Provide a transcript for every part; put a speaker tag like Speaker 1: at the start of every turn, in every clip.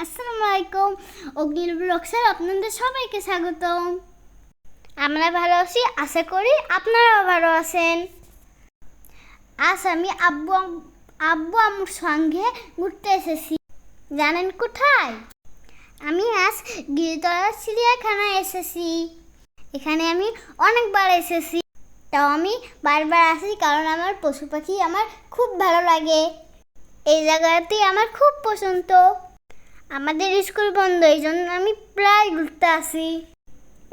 Speaker 1: আসসালামু আলাইকুম। অগ্নিল ব্লগসে আপনাদের সবাইকে স্বাগতম। আমরা ভালো আছি, আশা করি আপনারাও ভালো আছেন। আজ আমি আব্বু আম্মুর সঙ্গে ঘুরতে এসেছি। জানেন কোথায়? আমি আজ গিরিতলা চিড়িয়াখানায় এসেছি। এখানে আমি অনেকবার এসেছি, তাও আমি বারবার আসি কারণ আমার পশু পাখি আমার খুব ভালো লাগে। এই জায়গাটি আমার খুব পছন্দ। আমাদের স্কুল বন্ধ, এই জন্য আমি প্রায় ঘুরতে আসি।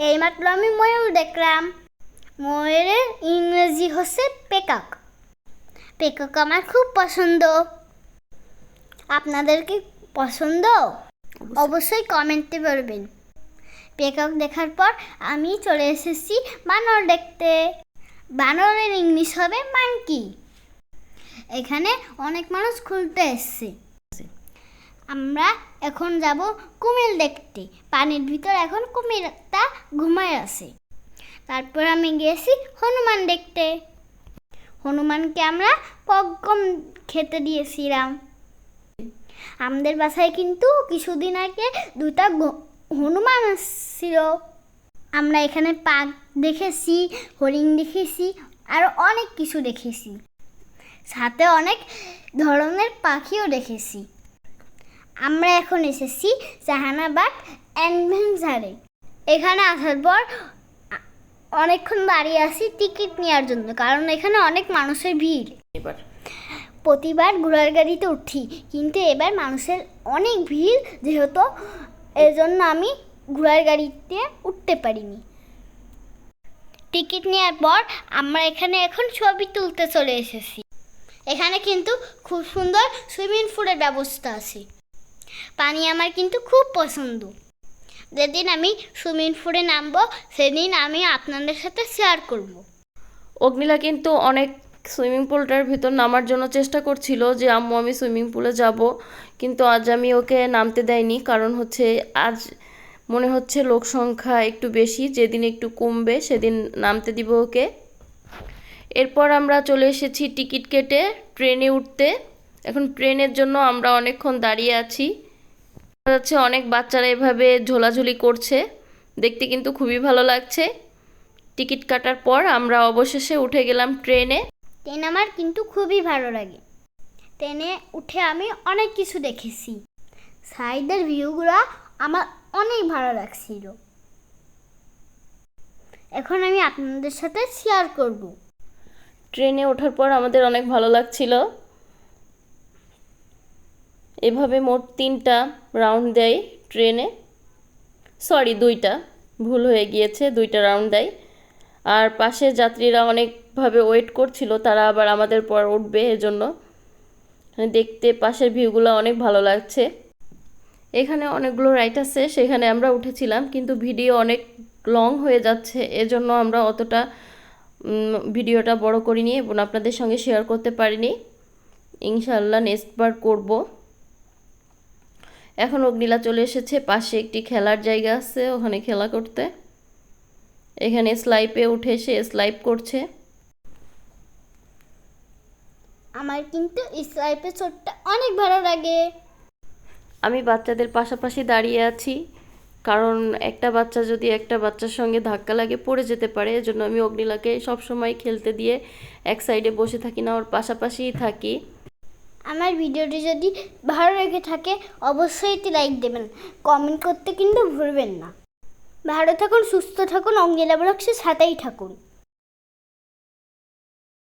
Speaker 1: এইমাত্র আমি ময়ূর দেখলাম। ময়ূরের ইংরেজি হচ্ছে পেকক। পেকক আমার খুব পছন্দ। আপনাদের কি পছন্দ? অবশ্যই কমেন্টে বলবেন। পেকক দেখার পর আমি চলে এসেছি বানর দেখতে। বানরের ইংলিশ হবে মাঙ্কি। এখানে অনেক মানুষ ঘুরতে এসছে। আমরা এখন যাব কুমির দেখতে। পানির ভিতর এখন কুমিরটা ঘুমায় আছে। তারপর আমি গেছি হনুমান দেখতে। হনুমানকে আমরা পগম খেতে দিয়েছিলাম। আমাদের বাসায় কিন্তু কিছুদিন আগে দুটা হনুমান ছিল। আমরা এখানে বাঘ দেখেছি, হরিণ দেখেছি, আর অনেক কিছু দেখেছি। সাথে অনেক ধরনের পাখিও দেখেছি। আমরা এখন এসেছি জাহানাবাদ অ্যাডভেঞ্চারে। এখানে আসার পর অনেকক্ষণ দাঁড়িয়ে আছি টিকিট নেওয়ার জন্য, কারণ এখানে অনেক মানুষের ভিড়। প্রতিবার ঘোড়ার গাড়িতে উঠি, কিন্তু এবার মানুষের অনেক ভিড় যেহেতু, এজন্য আমি ঘোড়ার গাড়িতে উঠতে পারিনি। টিকিট নেওয়ার পর আমরা এখানে এখন ছবি তুলতে চলে এসেছি। এখানে কিন্তু খুব সুন্দর সুইমিং পুলের ব্যবস্থা আছে। পানি আমার কিন্তু খুব পছন্দ। যেদিন আমি সুইমিং পুলে নামবো সেদিন আমি আপনাদের সাথে শেয়ার করব।
Speaker 2: অগ্নিলা কিন্তু অনেক সুইমিং পুলটার ভিতর নামার জন্য চেষ্টা করছিল যে আম্মু আমি সুইমিং পুলে যাব, কিন্তু আজ আমি ওকে নামতে দেয়নি। কারণ হচ্ছে আজ মনে হচ্ছে লোক সংখ্যা একটু বেশি, যেদিন একটু কমবে সেদিন নামতে দিব ওকে। এরপর আমরা চলে এসেছি টিকিট কেটে ট্রেনে উঠতে। এখন ট্রেনের জন্য আমরা অনেকক্ষণ দাঁড়িয়ে আছি। দেখা যাচ্ছে অনেক বাচ্চারা এভাবে ঝোলাঝুলি করছে, দেখতে কিন্তু খুবই ভালো লাগছে। টিকিট কাটার পর আমরা অবশেষে উঠে গেলাম ট্রেনে।
Speaker 1: ট্রেন আমার কিন্তু খুবই ভালো লাগে। ট্রেনে উঠে আমি অনেক কিছু দেখেছি। সাইডের ভিউগুলো আমার অনেক ভালো লাগছিল। এখন আমি আপনাদের সাথে শেয়ার করব।
Speaker 2: ট্রেনে ওঠার পর আমাদের অনেক ভালো লাগছিল। এভাবে মোট 3টা রাউন্ড দেয় ট্রেনে, সরি 2টা, ভুল হয়ে গিয়েছে, 2টা রাউন্ড দেয়। আর পাশে যাত্রীরা অনেকভাবে ওয়েট করছিল, তারা আবার আমাদের পর উঠবে, এজন্য দেখতে পাশের ভিউগুলো অনেক ভালো লাগছে। এখানে অনেকগুলো রাইড আছে, সেখানে আমরা উঠেছিলাম, কিন্তু ভিডিও অনেক লং হয়ে যাচ্ছে, এজন্য আমরা অতটা ভিডিওটা বড় করিনি এবং আপনাদের সঙ্গে শেয়ার করতে পারিনি। ইনশাআল্লাহ নেক্সট বার করব। এখন অগ্নিলা চলে এসেছে, পাশে একটি খেলার জায়গা আছে, ওখানে খেলা করতে। এখানে স্লাইপে উঠে সে স্লাইপ করছে।
Speaker 1: আমার কিন্তু স্লাইপে চড়তে অনেক ভালো লাগে।
Speaker 2: আমি বাচ্চাদের পাশাপাশি দাঁড়িয়ে আছি, কারণ একটা বাচ্চা যদি একটা বাচ্চার সঙ্গে ধাক্কা লাগে পড়ে যেতে পারে, এজন্য আমি অগ্নিলাকে সবসময় খেলতে দিয়ে এক সাইডে বসে থাকি না, ওর পাশাপাশিই থাকি।
Speaker 1: আমার ভিডিওটি যদি ভালো লেগে থাকে অবশ্যই একটি লাইক দেবেন, কমেন্ট করতে কিন্তু ভুলবেন না। ভালো থাকুন, সুস্থ থাকুন, অগ্নিলা ব্লগসের সাথেই থাকুন।